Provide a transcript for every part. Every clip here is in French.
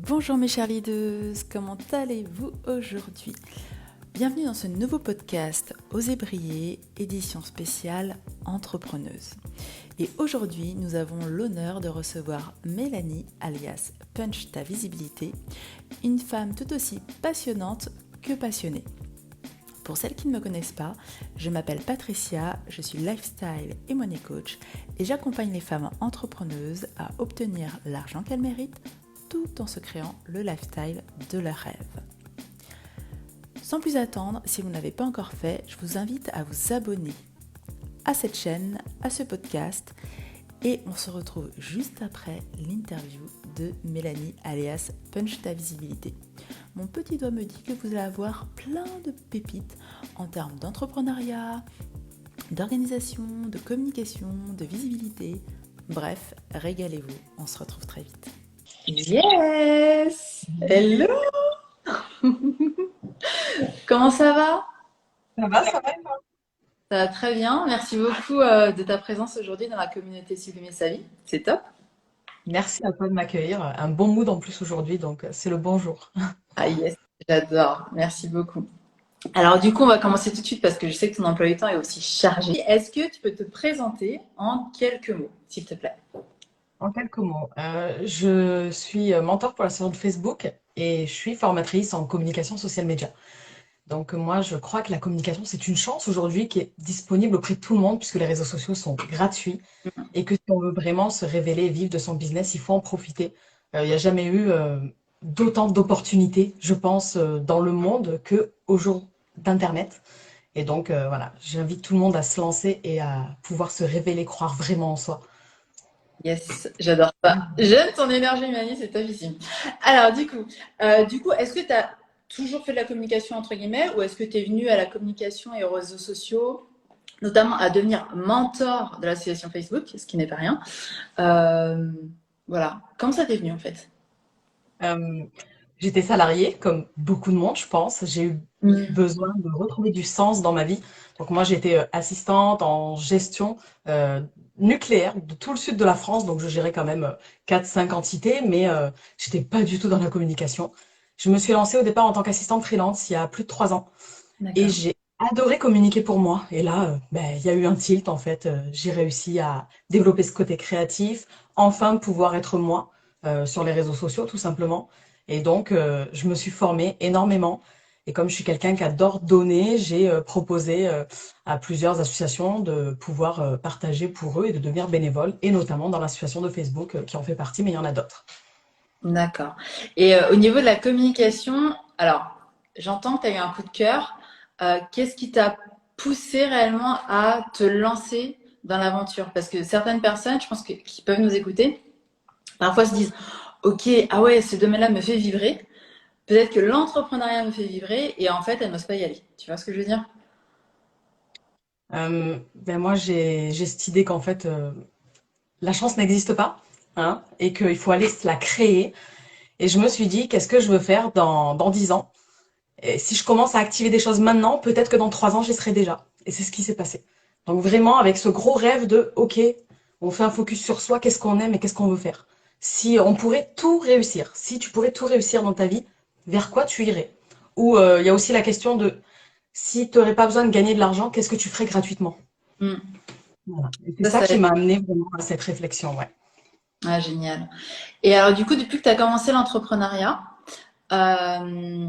Bonjour mes chères leaders, comment allez-vous aujourd'hui? Bienvenue dans ce nouveau podcast Osez briller, édition spéciale entrepreneuse. Et aujourd'hui, nous avons l'honneur de recevoir Mélanie, alias Punch ta visibilité, une femme tout aussi passionnante que passionnée. Pour celles qui ne me connaissent pas, je m'appelle Patricia, je suis lifestyle et money coach et j'accompagne les femmes entrepreneuses à obtenir l'argent qu'elles méritent tout en se créant le lifestyle de leurs rêves. Sans plus attendre, si vous ne l'avez pas encore fait, je vous invite à vous abonner à cette chaîne, à ce podcast et on se retrouve juste après l'interview de Mélanie alias Punch ta visibilité. Mon petit doigt me dit que vous allez avoir plein de pépites en termes d'entrepreneuriat, d'organisation, de communication, de visibilité. Bref, régalez-vous, on se retrouve très vite. Yes! Hello! Comment ça va? Ça va, ça va. Ça va très bien. Merci beaucoup de ta présence aujourd'hui dans la communauté Sublimer sa vie. C'est top. Merci à toi de m'accueillir. Un bon mood en plus aujourd'hui, donc c'est le bonjour. Ah yes, j'adore. Merci beaucoup. Alors du coup, on va commencer tout de suite parce que je sais que ton emploi du temps est aussi chargé. Est-ce que tu peux te présenter en quelques mots, s'il te plaît? En quelques mots, je suis mentor pour la session de Facebook et je suis formatrice en communication social média. Donc moi, je crois que la communication, c'est une chance aujourd'hui qui est disponible auprès de tout le monde puisque les réseaux sociaux sont gratuits et que si on veut vraiment se révéler et vivre de son business, il faut en profiter. Il n'y a jamais eu d'autant d'opportunités, je pense, dans le monde que au jour d'Internet. Et donc, voilà, j'invite tout le monde à se lancer et à pouvoir se révéler, croire vraiment en soi. Yes, j'adore ça. J'aime ton énergie, Mani, c'est topissime. Alors du coup, est-ce que tu as toujours fait de la communication entre guillemets ou est-ce que tu es venu à la communication et aux réseaux sociaux, notamment à devenir mentor de l'association Facebook, ce qui n'est pas rien. Euh, voilà. Comment ça t'est venu en fait? Euh, J'étais salariée, comme beaucoup de monde, je pense. J'ai eu Mm. besoin de retrouver du sens dans ma vie. Donc moi, j'étais assistante en gestion euh, nucléaire de tout le sud de la France. Donc je gérais quand même 4-5 entités, mais j'étais pas du tout dans la communication. Je me suis lancée au départ en tant qu'assistante freelance il y a plus de 3 ans. Et D'accord. j'ai adoré communiquer pour moi. Et là, ben, il y a eu un tilt en fait. J'ai réussi à développer ce côté créatif, enfin pouvoir être moi sur les réseaux sociaux tout simplement. Et donc, je me suis formée énormément. Et comme je suis quelqu'un qui adore donner, j'ai proposé à plusieurs associations de pouvoir partager pour eux et de devenir bénévole, et notamment dans l'association de Facebook qui en fait partie, mais il y en a d'autres. D'accord. Et au niveau de la communication, alors j'entends que tu as eu un coup de cœur. Qu'est-ce qui t'a poussé réellement à te lancer dans l'aventure? Parce que certaines personnes, je pense qui peuvent nous écouter, parfois se disent, OK, ah ouais, ce domaine-là me fait vibrer. Peut-être que l'entrepreneuriat me fait vibrer et en fait, elles n'osent pas y aller. Tu vois ce que je veux dire? Ben moi, j'ai cette idée qu'en fait, la chance n'existe pas, hein, et qu'il faut aller se la créer. Et je me suis dit, qu'est-ce que je veux faire dans 10 ans? Et si je commence à activer des choses maintenant, peut-être que dans 3 ans, j'y serai déjà. Et c'est ce qui s'est passé. Donc vraiment, avec ce gros rêve de, OK, on fait un focus sur soi, qu'est-ce qu'on aime et qu'est-ce qu'on veut faire. Si on pourrait tout réussir, si tu pourrais tout réussir dans ta vie, vers quoi tu irais? Ou il y a aussi la question de, si tu n'aurais pas besoin de gagner de l'argent, qu'est-ce que tu ferais gratuitement? Hmm. Voilà. Et c'est Ça, ça ça va qui être m'a amené vraiment à cette réflexion, ouais. ah, génial. Et alors, du coup, depuis que tu as commencé l'entrepreneuriat, euh,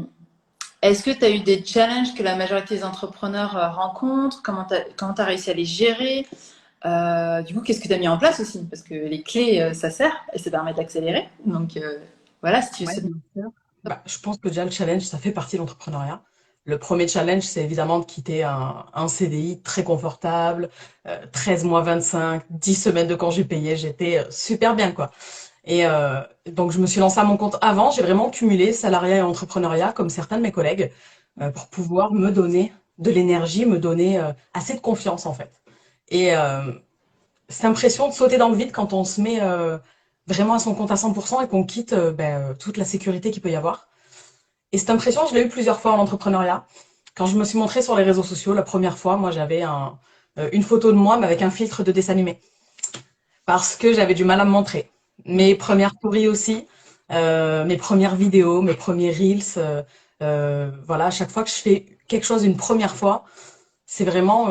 est-ce que tu as eu des challenges que la majorité des entrepreneurs rencontrent? Comment tu réussi à les gérer? Du coup, qu'est-ce que tu as mis en place aussi? Parce que les clés, ça sert et ça permet d'accélérer. Donc, voilà, si tu veux Ouais, se... bien sûr. Bah, je pense que déjà le challenge, ça fait partie de l'entrepreneuriat. Le premier challenge, c'est évidemment de quitter un CDI très confortable, 13 mois 25, 10 semaines de congés payés, j'étais super bien quoi. Et donc je me suis lancée à mon compte avant, j'ai vraiment cumulé salariat et entrepreneuriat comme certains de mes collègues pour pouvoir me donner de l'énergie, me donner assez de confiance en fait. Et cette impression de sauter dans le vide quand on se met vraiment à son compte à 100% et qu'on quitte toute la sécurité qu'il peut y avoir. Et cette impression, je l'ai eu plusieurs fois en entrepreneuriat. Quand je me suis montrée sur les réseaux sociaux, la première fois, moi, j'avais une photo de moi, mais avec un filtre de dessin animé. Parce que j'avais du mal à me montrer. Mes premières stories aussi, mes premières vidéos, mes premiers reels. Voilà, à chaque fois que je fais quelque chose une première fois, c'est vraiment,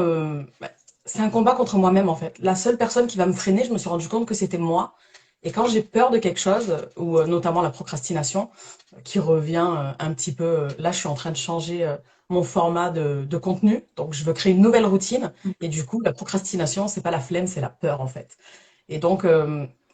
c'est un combat contre moi-même en fait. La seule personne qui va me freiner, je me suis rendu compte que c'était moi. Et quand j'ai peur de quelque chose, ou notamment la procrastination, qui revient un petit peu, là je suis en train de changer mon format de contenu, donc je veux créer une nouvelle routine, et du coup la procrastination, c'est pas la flemme, c'est la peur en fait. Et donc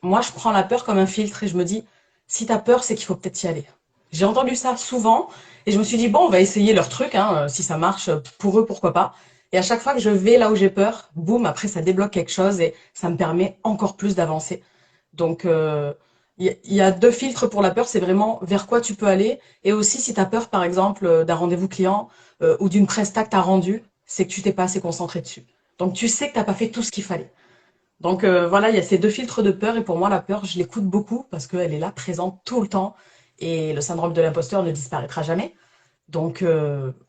moi je prends la peur comme un filtre et je me dis, si t'as peur, c'est qu'il faut peut-être y aller. J'ai entendu ça souvent, et je me suis dit, bon, on va essayer leur truc, hein, si ça marche pour eux, pourquoi pas. Et à chaque fois que je vais là où j'ai peur, boum, après ça débloque quelque chose et ça me permet encore plus d'avancer. Donc, il y a deux filtres pour la peur, c'est vraiment vers quoi tu peux aller. Et aussi, si tu as peur, par exemple, d'un rendez-vous client ou d'une presta que tu as rendue, c'est que tu t'es pas assez concentré dessus. Donc, tu sais que tu n'as pas fait tout ce qu'il fallait. Donc, voilà, il y a ces deux filtres de peur. Et pour moi, la peur, je l'écoute beaucoup parce qu'elle est là, présente tout le temps. Et le syndrome de l'imposteur ne disparaîtra jamais. Donc,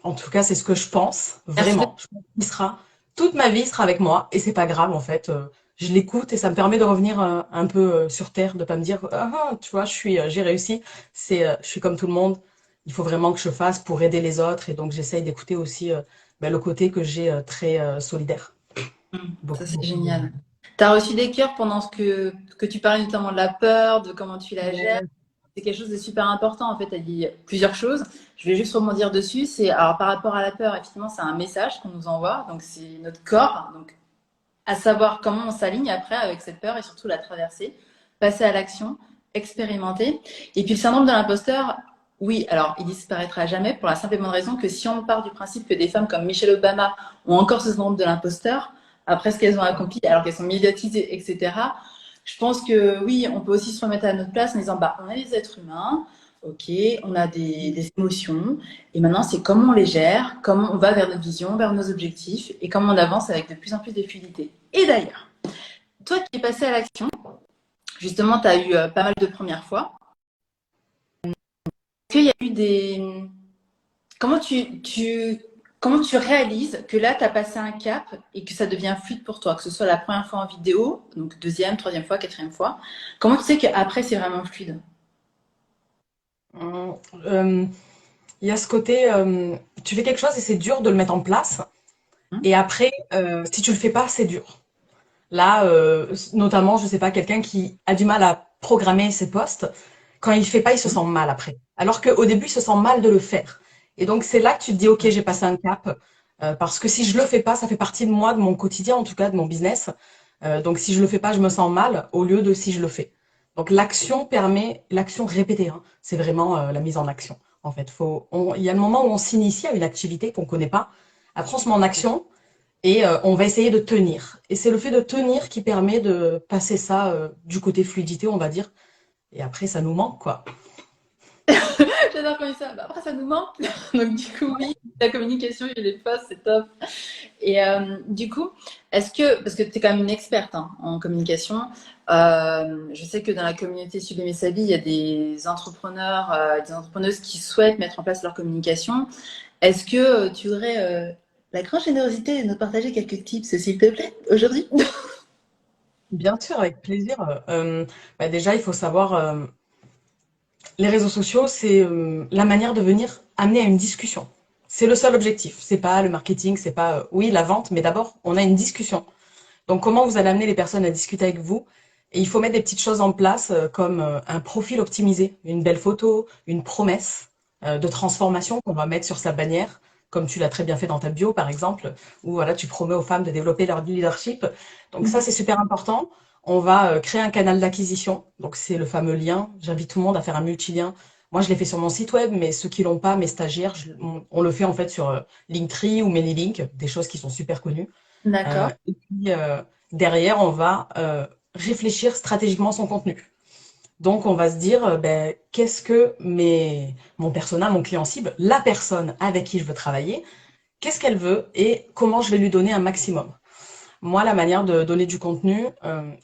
en tout cas, c'est ce que je pense, Merci de vraiment. Je pense qu'il sera, toute ma vie, il sera avec moi, et c'est pas grave, en fait. Je l'écoute et ça me permet de revenir un peu sur terre, de pas me dire, ah, tu vois, j'ai réussi. Je suis comme tout le monde. Il faut vraiment que je fasse pour aider les autres, et donc j'essaye d'écouter aussi le côté que j'ai très solidaire. ça, Beaucoup, c'est beaucoup. génial. Tu as reçu des cœurs pendant que tu parlais notamment de la peur, de comment tu la gères. Ouais. C'est quelque chose de super important. En fait, tu as dit plusieurs choses. Je vais juste rebondir dessus. Alors, par rapport à la peur, effectivement, c'est un message qu'on nous envoie. Donc, c'est notre corps. Donc, à savoir comment on s'aligne après avec cette peur et surtout la traverser, passer à l'action, expérimenter. Et puis, le syndrome de l'imposteur, oui, alors, il disparaîtra jamais pour la simple et bonne raison que si on part du principe que des femmes comme Michelle Obama ont encore ce syndrome de l'imposteur, après ce qu'elles ont accompli, alors qu'elles sont médiatisées, etc., je pense que oui, on peut aussi se remettre à notre place en disant, bah, on est des êtres humains, ok, on a des émotions, et maintenant c'est comment on les gère, comment on va vers notre vision, vers nos objectifs, et comment on avance avec de plus en plus de fluidité. Et d'ailleurs, toi qui es passé à l'action, justement, tu as eu pas mal de premières fois. Est-ce qu'il y a eu des... Comment comment tu réalises que là, tu as passé un cap et que ça devient fluide pour toi, que ce soit la première fois en vidéo, donc deuxième, troisième fois, quatrième fois. Comment tu sais qu'après, c'est vraiment fluide? Hum, euh, Il y a ce côté, tu fais quelque chose et c'est dur de le mettre en place. Hein. Et après, si tu le fais pas, c'est dur. Là, notamment, je sais pas, quelqu'un qui a du mal à programmer ses postes, quand il fait pas, il se sent mal après. Alors qu'au début, il se sent mal de le faire. Et donc, c'est là que tu te dis, OK, j'ai passé un cap, parce que si je le fais pas, ça fait partie de moi, de mon quotidien, en tout cas, de mon business. Donc, si je le fais pas, je me sens mal, au lieu de si je le fais. Donc, l'action permet, l'action répétée, hein, c'est vraiment la mise en action. En fait, il y a le moment où on s'initie à une activité qu'on connaît pas. Après, on se met en action et on va essayer de tenir. Et c'est le fait de tenir qui permet de passer ça du côté fluidité, on va dire. Et après, ça nous manque, quoi. J'adore comme ça. Bah, après, ça nous manque. Donc, du coup, oui, la communication et les posts, c'est top. Et du coup, parce que tu es quand même une experte hein, en communication, je sais que dans la communauté Sublimer sa vie, il y a des entrepreneurs, des entrepreneuses qui souhaitent mettre en place leur communication. Est-ce que tu aurais la grande générosité de nous partager quelques tips, s'il te plaît, aujourd'hui? Bien sûr, avec plaisir. Déjà, il faut savoir, les réseaux sociaux, c'est la manière de venir amener à une discussion. C'est le seul objectif. C'est pas le marketing, c'est pas, oui, la vente, mais d'abord, on a une discussion. Donc, comment vous allez amener les personnes à discuter avec vous? Et il faut mettre des petites choses en place comme un profil optimisé, une belle photo, une promesse de transformation qu'on va mettre sur sa bannière, comme tu l'as très bien fait dans ta bio, par exemple, où voilà, tu promets aux femmes de développer leur leadership. Donc ça, c'est super important. On va créer un canal d'acquisition. Donc c'est le fameux lien. J'invite tout le monde à faire un multilien. Moi, je l'ai fait sur mon site web, mais ceux qui l'ont pas, mes stagiaires, on le fait en fait sur Linktree ou ManyLink, des choses qui sont super connues. D'accord. Et puis derrière, on va réfléchir stratégiquement son contenu. Donc on va se dire, qu'est-ce que mon persona, mon client cible, la personne avec qui je veux travailler, qu'est-ce qu'elle veut et comment je vais lui donner un maximum. Moi, la manière de donner du contenu,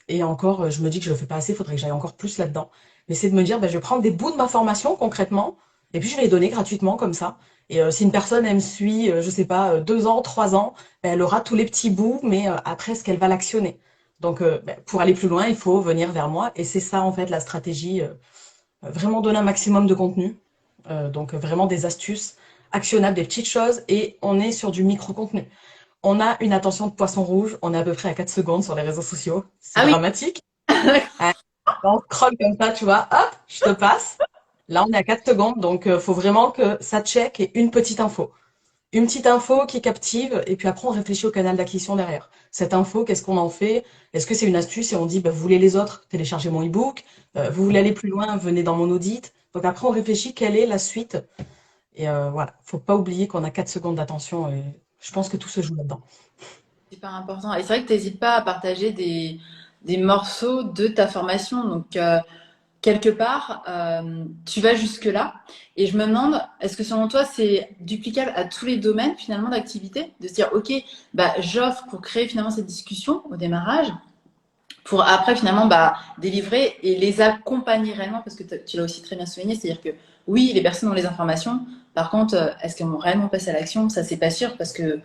et encore, je me dis que je le fais pas assez, il faudrait que j'aille encore plus là-dedans, mais c'est de me dire, je vais prendre des bouts de ma formation concrètement, et puis je vais les donner gratuitement comme ça. Et si une personne, elle me suit, je sais pas, 2 ans, 3 ans, elle aura tous les petits bouts, mais après, est-ce qu'elle va l'actionner? Donc, pour aller plus loin, il faut venir vers moi, et c'est ça, en fait, la stratégie vraiment donner un maximum de contenu, donc vraiment des astuces actionnables, des petites choses, et on est sur du micro-contenu. On a une attention de poisson rouge, on est à peu près à 4 secondes sur les réseaux sociaux, c'est Ah oui. dramatique. Hein, on scrolle comme ça, tu vois, hop, je te passe. Là, on est à 4 secondes, donc faut vraiment que ça check et une petite info. Une petite info qui captive, et puis après, on réfléchit au canal d'acquisition derrière. Cette info, qu'est-ce qu'on en fait? Est-ce que c'est une astuce et on dit, bah, vous voulez les autres, téléchargez mon e-book. Vous voulez aller plus loin, venez dans mon audit. Donc après, on réfléchit quelle est la suite. Et voilà, faut pas oublier qu'on a 4 secondes d'attention et je pense que tout se joue là-dedans. Super important. Et c'est vrai que tu n'hésites pas à partager des morceaux de ta formation. Donc, quelque part, tu vas jusque-là. Et je me demande, est-ce que selon toi, c'est duplicable à tous les domaines finalement d'activité? De se dire, OK, bah, j'offre pour créer finalement cette discussion au démarrage, pour après finalement bah, délivrer et les accompagner réellement, parce que tu l'as aussi très bien souligné, c'est-à-dire que oui, les personnes ont les informations, par contre, est-ce qu'elles vont réellement passer à l'action? Ça, c'est pas sûr, parce que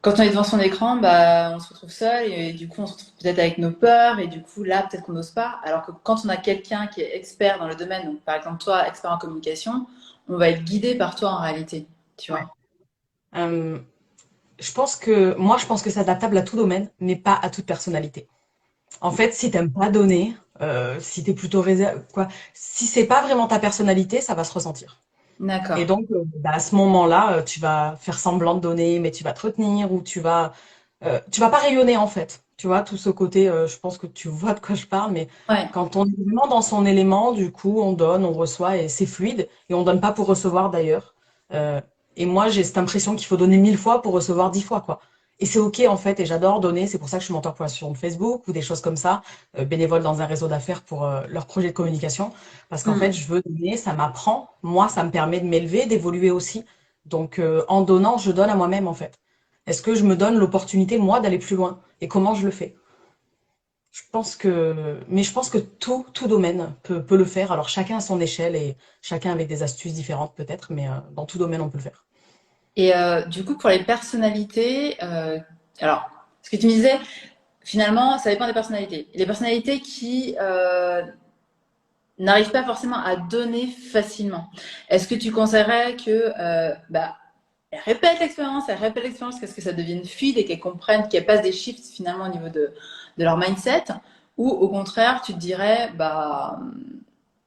quand on est devant son écran, bah, on se retrouve seul et du coup, on se retrouve peut-être avec nos peurs et du coup, là, peut-être qu'on n'ose pas. Alors que quand on a quelqu'un qui est expert dans le domaine, donc par exemple toi, expert en communication, on va être guidé par toi en réalité, tu Ouais. vois. Euh, je pense que c'est adaptable à tout domaine, mais pas à toute personnalité. En fait, si t'aimes pas donner, si t'es plutôt réservé, quoi, si c'est pas vraiment ta personnalité, ça va se ressentir. Et D'accord. donc, bah, à ce moment-là, tu vas faire semblant de donner, mais tu vas te retenir ou tu vas pas rayonner en fait. Tu vois, tout ce côté, je pense que tu vois de quoi je parle, mais Ouais. quand on est vraiment dans son élément, du coup, on donne, on reçoit et c'est fluide. Et on donne pas pour recevoir d'ailleurs. Euh, et moi, j'ai cette impression qu'il faut donner 1000 fois pour recevoir 10 fois, quoi. Et c'est OK en fait, et j'adore donner. C'est pour ça que je suis mentor pour l'association de Facebook ou des choses comme ça, bénévole dans un réseau d'affaires pour leur projet de communication. Parce qu'en fait, Hmm. je veux donner, ça m'apprend. Moi, ça me permet de m'élever, d'évoluer aussi. Donc, en donnant, je donne à moi-même en fait. Est-ce que je me donne l'opportunité, moi, d'aller plus loin? Et comment je le fais? Mais je pense que tout domaine peut le faire. Alors, chacun à son échelle et chacun avec des astuces différentes peut-être, mais dans tout domaine, on peut le faire. Et du coup, pour les personnalités, alors, ce que tu me disais, finalement, ça dépend des personnalités. Les personnalités qui n'arrivent pas forcément à donner facilement. Est-ce que tu conseillerais que bah, elles répètent l'expérience, qu'est-ce que ça devienne fluide et qu'elles comprennent, qu'elles passent des shifts finalement au niveau de leur mindset, ou au contraire, tu te dirais, bah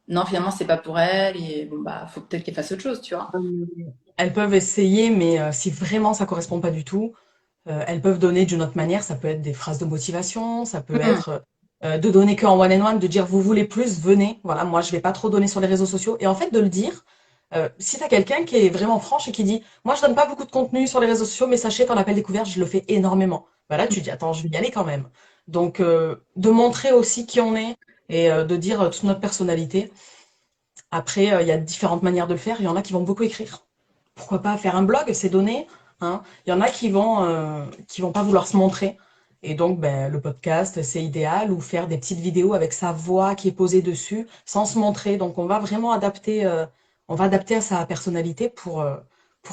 non, finalement, c'est pas pour elles et bon, bah, faut peut-être qu'elles fassent autre chose, tu vois. Euh, Elles peuvent essayer, mais si vraiment ça correspond pas du tout, elles peuvent donner d'une autre manière. Ça peut être des phrases de motivation, ça peut Hmm. être de donner que en one-on-one, de dire vous voulez plus, venez. Voilà, moi je vais pas trop donner sur les réseaux sociaux. Et en fait, de le dire, si tu as quelqu'un qui est vraiment franche et qui dit moi je donne pas beaucoup de contenu sur les réseaux sociaux, mais sachez qu'en appel découverte, je le fais énormément. Voilà, tu dis attends, je vais y aller quand même. Donc, de montrer aussi qui on est et de dire toute notre personnalité. Après, il y a différentes manières de le faire. Il y en a qui vont beaucoup écrire. Pourquoi pas faire un blog, c'est donné, hein. Il y en a qui vont pas vouloir se montrer. Et donc, ben, le podcast, c'est idéal, ou faire des petites vidéos avec sa voix qui est posée dessus, sans se montrer. Donc, on va vraiment adapter à sa personnalité pour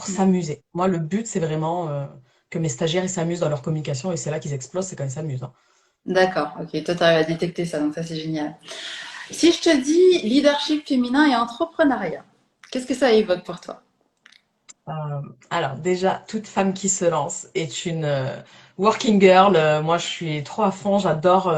s'amuser. Moi, le but, c'est vraiment que mes stagiaires, ils s'amusent dans leur communication, et c'est là qu'ils explosent, c'est quand ils s'amusent, hein. D'accord, ok, toi tu arrives à détecter ça, donc ça c'est génial. Si je te dis leadership féminin et entrepreneuriat, qu'est-ce que ça évoque pour toi? Euh, alors déjà, toute femme qui se lance est une working girl. Moi, je suis trop à fond, j'adore.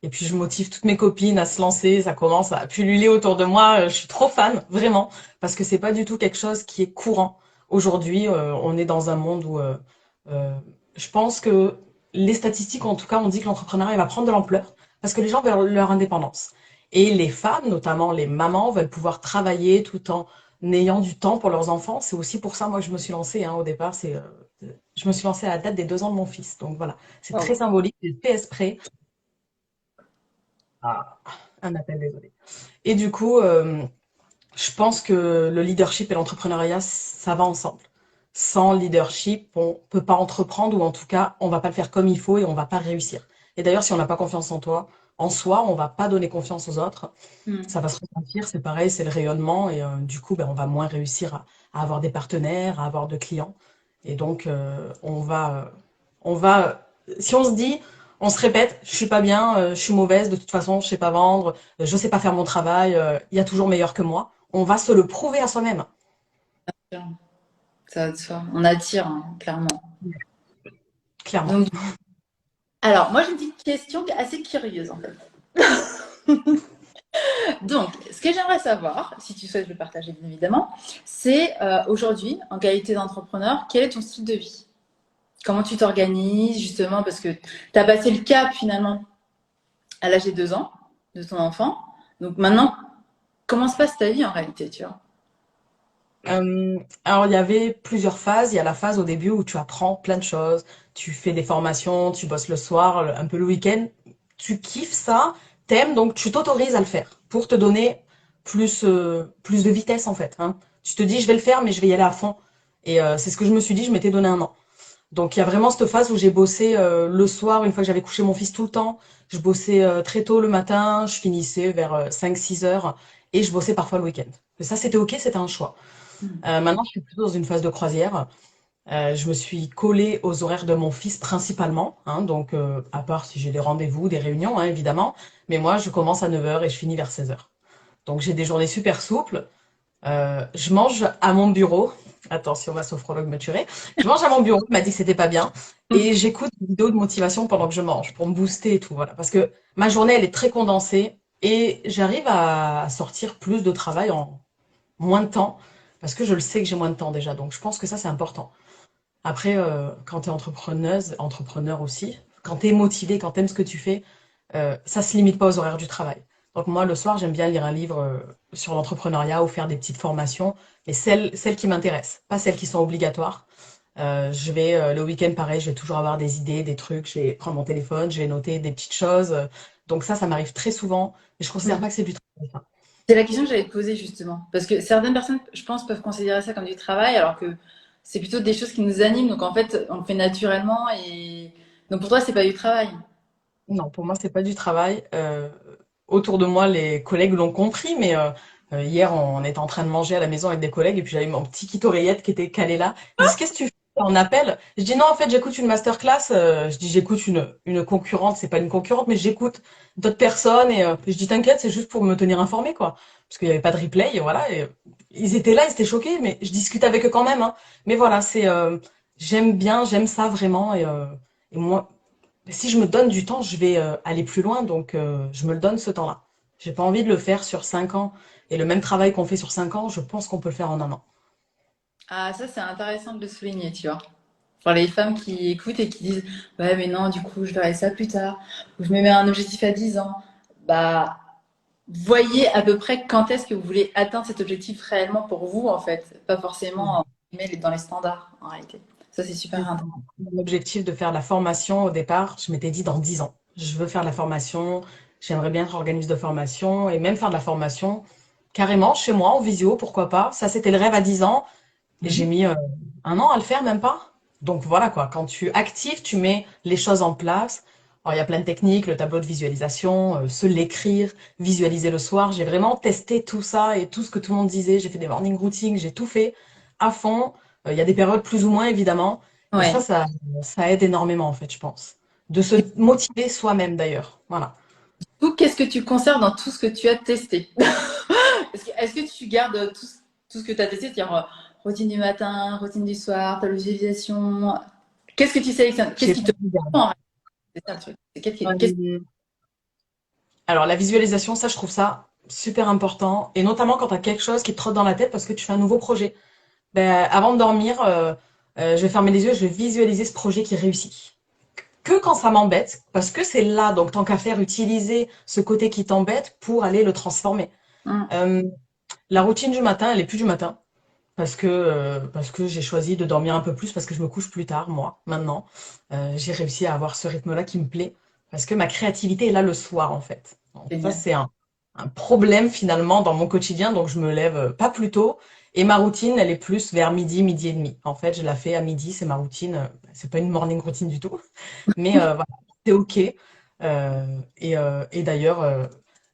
Et puis, je motive toutes mes copines à se lancer. Ça commence à pulluler autour de moi. Je suis trop fan, vraiment, parce que c'est pas du tout quelque chose qui est courant. Aujourd'hui, on est dans un monde où euh, je pense que les statistiques, en tout cas, on dit que l'entrepreneuriat va prendre de l'ampleur parce que les gens veulent leur indépendance. Et les femmes, notamment les mamans, veulent pouvoir travailler tout en n'ayant du temps pour leurs enfants. C'est aussi pour ça, moi, que je me suis lancée, hein, au départ. Je me suis lancée à la date des 2 ans de mon fils. Donc voilà, c'est très Wow. symbolique. J'ai le PS prêt. Ah, un appel, désolé. Et du coup, je pense que le leadership et l'entrepreneuriat, ça va ensemble. Sans leadership, on peut pas entreprendre ou en tout cas, on va pas le faire comme il faut et on va pas réussir. Et d'ailleurs, si on n'a pas confiance en toi, en soi, on va pas donner confiance aux autres. Hmm. Ça va se ressentir, c'est pareil, c'est le rayonnement et du coup, ben, on va moins réussir à avoir des partenaires, à avoir de clients. Et donc, on va, si on se dit, On se répète, je suis pas bien, je suis mauvaise, de toute façon, je sais pas vendre, je sais pas faire mon travail, il y a toujours meilleur que moi. On va se le prouver à soi-même, Ça va de soi. On attire, hein, clairement. clairement. Donc, alors, moi, j'ai une petite question assez curieuse, en fait. Donc, ce que j'aimerais savoir, si tu souhaites le partager, bien évidemment, c'est aujourd'hui, en qualité d'entrepreneur, quel est ton style de vie? Comment tu t'organises, justement, parce que tu as passé le cap, finalement, à l'âge des 2 ans de ton enfant. Donc, maintenant, comment se passe ta vie, en réalité, tu vois? Alors, il y avait plusieurs phases. Il y a la phase au début où tu apprends plein de choses, tu fais des formations, tu bosses le soir, un peu le week-end. Tu kiffes ça, t'aimes, donc tu t'autorises à le faire pour te donner plus de vitesse en fait, hein. Tu te dis, je vais le faire, mais je vais y aller à fond. Et c'est ce que je me suis dit, je m'étais donné un an. Donc il y a vraiment cette phase où j'ai bossé le soir, une fois que j'avais couché mon fils tout le temps. Je bossais très tôt le matin, je finissais vers 5-6 heures et je bossais parfois le week-end. Mais ça, c'était OK, c'était un choix. Maintenant, je suis plutôt dans une phase de croisière. Je me suis collée aux horaires de mon fils principalement, hein, donc à part si j'ai des rendez-vous, des réunions, hein, évidemment. Mais moi, je commence à 9 heures et je finis vers 16 heures. Donc j'ai des journées super souples. Je mange à mon bureau. Attention, ma sophrologue me tuerait. Je mange à mon bureau, elle m'a dit que c'était pas bien. Et j'écoute des vidéos de motivation pendant que je mange, pour me booster et tout, voilà. Parce que ma journée, elle est très condensée et j'arrive à sortir plus de travail en moins de temps, parce que je le sais que j'ai moins de temps déjà. Donc je pense que ça, c'est important. Après, quand tu es entrepreneuse, entrepreneur aussi, quand tu es motivé, quand tu aimes ce que tu fais, ça se limite pas aux horaires du travail. Donc moi, le soir, j'aime bien lire un livre sur l'entrepreneuriat ou faire des petites formations, mais celles qui m'intéressent, pas celles qui sont obligatoires. Je vais le week-end, pareil, je vais toujours avoir des idées, des trucs. Je vais prendre mon téléphone, je vais noter des petites choses. Donc ça m'arrive très souvent. Mais je considère pas que c'est du travail, ça. C'est la question que j'allais te poser justement. Parce que certaines personnes, je pense, peuvent considérer ça comme du travail, alors que c'est plutôt des choses qui nous animent. Donc en fait, on le fait naturellement et donc pour toi, c'est pas du travail. Non, pour moi, c'est pas du travail. Autour de moi, les collègues l'ont compris, mais hier, on était en train de manger à la maison avec des collègues et puis j'avais mon petit kit oreillette qui était calé là. Ils disent, qu'est-ce que tu fais en appel? Je dis non, en fait, j'écoute une masterclass. Je dis, j'écoute une concurrente, c'est pas une concurrente, mais j'écoute d'autres personnes et je dis, t'inquiète, c'est juste pour me tenir informée, quoi. Parce qu'il y avait pas de replay, et voilà. Et, ils étaient là, ils étaient choqués, mais je discute avec eux quand même, hein. Mais voilà, j'aime bien, j'aime ça vraiment et moi, si je me donne du temps, je vais aller plus loin, donc je me le donne ce temps-là. J'ai pas envie de le faire sur 5 ans. Et le même travail qu'on fait sur 5 ans, je pense qu'on peut le faire en un an. Ah, ça, c'est intéressant de le souligner, tu vois. Pour les femmes qui écoutent et qui disent, ouais, mais non, du coup, je verrai ça plus tard, ou je me mets un objectif à 10 ans. Bah, voyez à peu près quand est-ce que vous voulez atteindre cet objectif réellement pour vous, en fait. Pas forcément dans les standards, en réalité. Ça, c'est super C'est intéressant. mon objectif de faire la formation au départ. Je m'étais dit dans 10 ans, je veux faire la formation. J'aimerais bien être organisme de formation et même faire de la formation carrément chez moi en visio, pourquoi pas. Ça, c'était le rêve à 10 ans. Et j'ai mis un an à le faire, même pas. Donc voilà quoi, quand tu actives, tu mets les choses en place. Alors il y a plein de techniques, le tableau de visualisation, se l'écrire, visualiser le soir. J'ai vraiment testé tout ça et tout ce que tout le monde disait. J'ai fait des morning routines, j'ai tout fait à fond. Il y a des périodes plus ou moins évidemment. Et Ouais. ça aide énormément en fait, je pense. De se motiver soi-même d'ailleurs. Voilà. Du coup, qu'est-ce que tu conserves dans tout ce que tu as testé? Est-ce que tu gardes tout ce que tu as testé, c'est-à-dire routine du matin, routine du soir, ta visualisation? Qu'est-ce que tu sélectionnes? Qu'est-ce J'ai qui pas te de prend en réalité? C'est ça le truc. garde. Alors la visualisation, ça je trouve ça super important et notamment quand tu as quelque chose qui te trotte dans la tête parce que tu fais un nouveau projet. Ben, avant de dormir, je vais fermer les yeux, je vais visualiser ce projet qui réussit. Que quand ça m'embête, parce que c'est là, donc tant qu'à faire, utiliser ce côté qui t'embête pour aller le transformer. Hum, Euh, la routine du matin, elle est plus du matin parce que j'ai choisi de dormir un peu plus parce que je me couche plus tard, moi, maintenant. J'ai réussi à avoir ce rythme-là qui me plaît parce que ma créativité est là le soir, en fait. Donc, ça, génial. c'est un problème finalement dans mon quotidien, donc je me lève pas plus tôt. Et ma routine, elle est plus vers midi, midi et demi. En fait, je la fais à midi, c'est ma routine. C'est pas une morning routine du tout, mais voilà, c'est OK. Et d'ailleurs,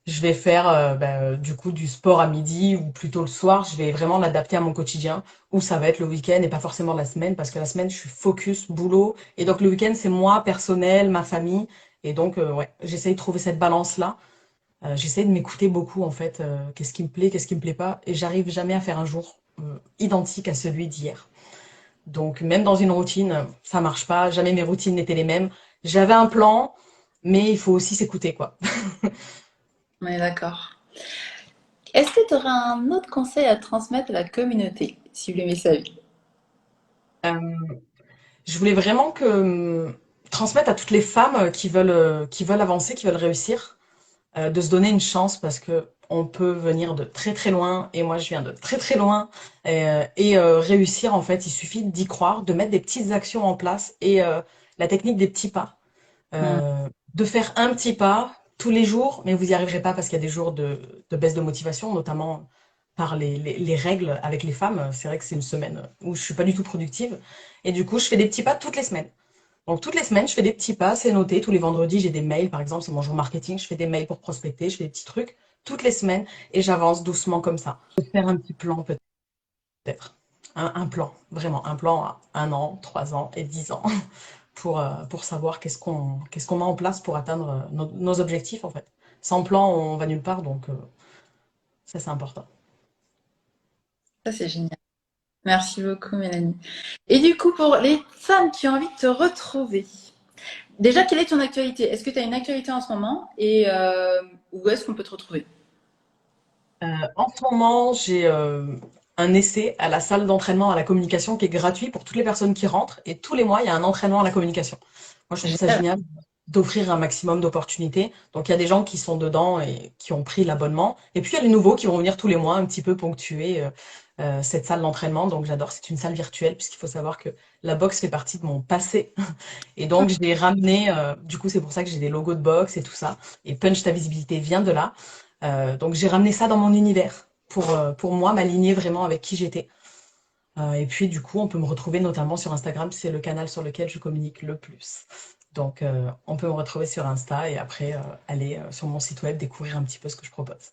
je vais faire du coup du sport à midi ou plutôt le soir. Je vais vraiment l'adapter à mon quotidien où ça va être le week-end et pas forcément la semaine parce que la semaine, je suis focus boulot. Et donc le week-end, c'est moi, personnel, ma famille. Et donc, ouais, j'essaye de trouver cette balance-là. J'essaye de m'écouter beaucoup, en fait. Qu'est-ce qui me plaît, qu'est-ce qui me plaît pas. Et j'arrive jamais à faire un jour identique à celui d'hier. Donc, même dans une routine, ça marche pas. Jamais mes routines n'étaient les mêmes. J'avais un plan, mais il faut aussi s'écouter, quoi. On est d'accord. Est-ce que tu aurais un autre conseil à transmettre à la communauté, Sublimer sa vie? Euh, je voulais vraiment que transmettre à toutes les femmes qui veulent avancer, qui veulent réussir, de se donner une chance parce que on peut venir de très très loin et moi je viens de très très loin réussir en fait il suffit d'y croire, de mettre des petites actions en place la technique des petits pas, Hmm. de faire un petit pas tous les jours, mais vous y arriverez pas parce qu'il y a des jours de baisse de motivation, notamment par les règles avec les femmes. C'est vrai que c'est une semaine où je suis pas du tout productive et du coup je fais des petits pas toutes les semaines. Donc toutes les semaines, je fais des petits pas, c'est noté. Tous les vendredis, j'ai des mails, par exemple, c'est mon jour marketing, je fais des mails pour prospecter, je fais des petits trucs toutes les semaines et j'avance doucement comme ça. Je vais faire un petit plan peut-être. Un plan, vraiment, un plan à 1 an, 3 ans et 10 ans pour savoir qu'est-ce qu'on met en place pour atteindre nos objectifs en fait. Sans plan, on va nulle part, donc ça c'est important. Ça, c'est génial. Merci beaucoup, Mélanie. Et du coup, pour les femmes qui ont envie de te retrouver, déjà, quelle est ton actualité? Est-ce que tu as une actualité en ce moment et où est-ce qu'on peut te retrouver? En ce moment, j'ai un essai à la salle d'entraînement à la communication qui est gratuit pour toutes les personnes qui rentrent. Et tous les mois, il y a un entraînement à la communication. Moi, je trouve ça Génial. génial d'offrir un maximum d'opportunités. Donc, il y a des gens qui sont dedans et qui ont pris l'abonnement. Et puis, il y a les nouveaux qui vont venir tous les mois un petit peu ponctuer cette salle d'entraînement. Donc, j'adore. C'est une salle virtuelle puisqu'il faut savoir que la boxe fait partie de mon passé. Et donc, je l'ai ramené. Du coup, c'est pour ça que j'ai des logos de boxe et tout ça. Et Punch ta visibilité vient de là. Donc j'ai ramené ça dans mon univers pour moi m'aligner vraiment avec qui j'étais. Et puis du coup, on peut me retrouver notamment sur Instagram, c'est le canal sur lequel je communique le plus. Donc on peut me retrouver sur Insta et après aller sur mon site web découvrir un petit peu ce que je propose.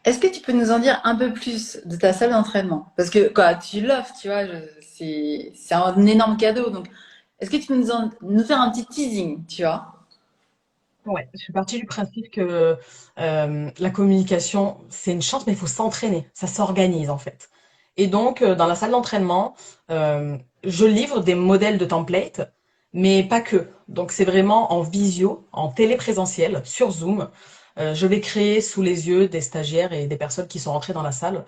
Est-ce que tu peux nous en dire un peu plus de ta salle d'entraînement? Parce que quoi, tu l'offres, tu vois, c'est un énorme cadeau. Donc, est-ce que tu peux nous faire un petit teasing, tu vois? Ouais, je suis partie du principe que la communication, c'est une chance, mais il faut s'entraîner. Ça s'organise en fait. Et donc, dans la salle d'entraînement, je livre des modèles de templates, mais pas que. Donc, c'est vraiment en visio, en téléprésentiel, sur Zoom. Je vais créer sous les yeux des stagiaires et des personnes qui sont rentrées dans la salle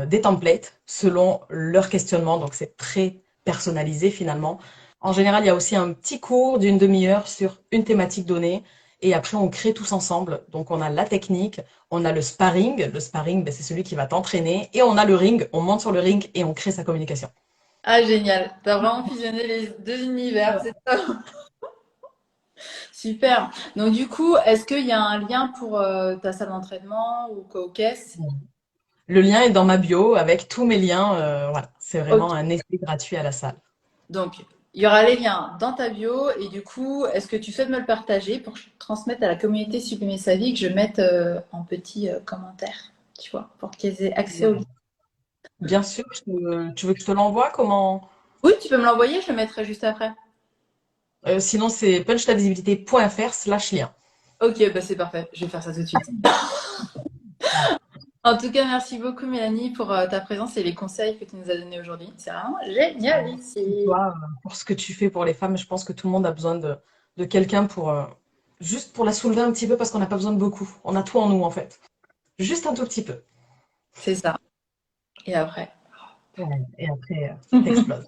des templates selon leur questionnement. Donc, c'est très personnalisé finalement. En général, il y a aussi un petit cours d'une demi-heure sur une thématique donnée et après, on crée tous ensemble. Donc, on a la technique, on a le sparring. Le sparring, ben, c'est celui qui va t'entraîner. Et on a le ring, on monte sur le ring et on crée sa communication. Ah, génial. T'as vraiment fusionné les deux univers, c'est top. Super. Donc, du coup, est-ce qu'il y a un lien pour ta salle d'entraînement ou quoi aux caisses? Le lien est dans ma bio avec tous mes liens. Voilà, c'est Ok. vraiment un essai gratuit à la salle. Donc, il y aura les liens dans ta bio. Et du coup, est-ce que tu souhaites me le partager pour que je transmette à la communauté Sublimer sa vie, que je mette en petit commentaire, tu vois, pour qu'ils aient accès au lien? Bien sûr, tu veux que je te l'envoie? Comment? Oui, tu peux me l'envoyer, je le mettrai juste après. Sinon, c'est punchtavisibilité.fr/lien. Ok, bah c'est parfait. Je vais faire ça tout de suite. En tout cas, merci beaucoup Mélanie pour ta présence et les conseils que tu nous as donnés aujourd'hui. C'est vraiment génial Et ici. toi, pour ce que tu fais pour les femmes, je pense que tout le monde a besoin de quelqu'un pour juste pour la soulever un petit peu parce qu'on n'a pas besoin de beaucoup. On a tout en nous en fait. Juste un tout petit peu. C'est ça. Et après. Ouais, et après, t'exploses.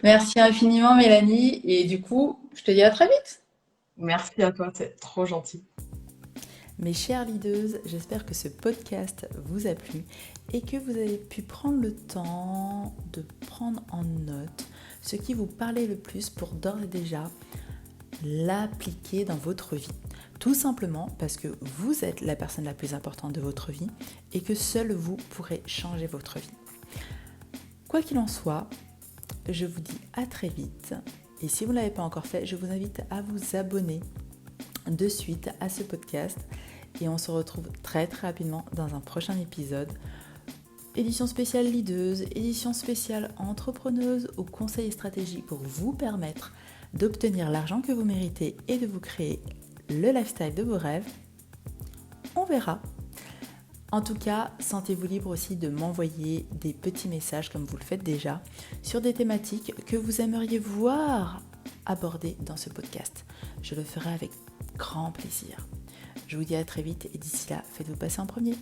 Merci infiniment Mélanie. Et du coup, je te dis à très vite. Merci à toi, c'est trop gentil. Mes chères leaders, j'espère que ce podcast vous a plu et que vous avez pu prendre le temps de prendre en note ce qui vous parlait le plus pour d'ores et déjà l'appliquer dans votre vie. Tout simplement parce que vous êtes la personne la plus importante de votre vie et que seul vous pourrez changer votre vie. Quoi qu'il en soit, je vous dis à très vite. Et si vous ne l'avez pas encore fait, je vous invite à vous abonner de suite à ce podcast. Et on se retrouve très très rapidement dans un prochain épisode. Édition spéciale leaduse, édition spéciale entrepreneuse ou conseils et stratégies pour vous permettre d'obtenir l'argent que vous méritez et de vous créer le lifestyle de vos rêves? On verra. En tout cas, sentez-vous libre aussi de m'envoyer des petits messages, comme vous le faites déjà, sur des thématiques que vous aimeriez voir abordées dans ce podcast. Je le ferai avec grand plaisir. Je vous dis à très vite et d'ici là, faites-vous passer en premier.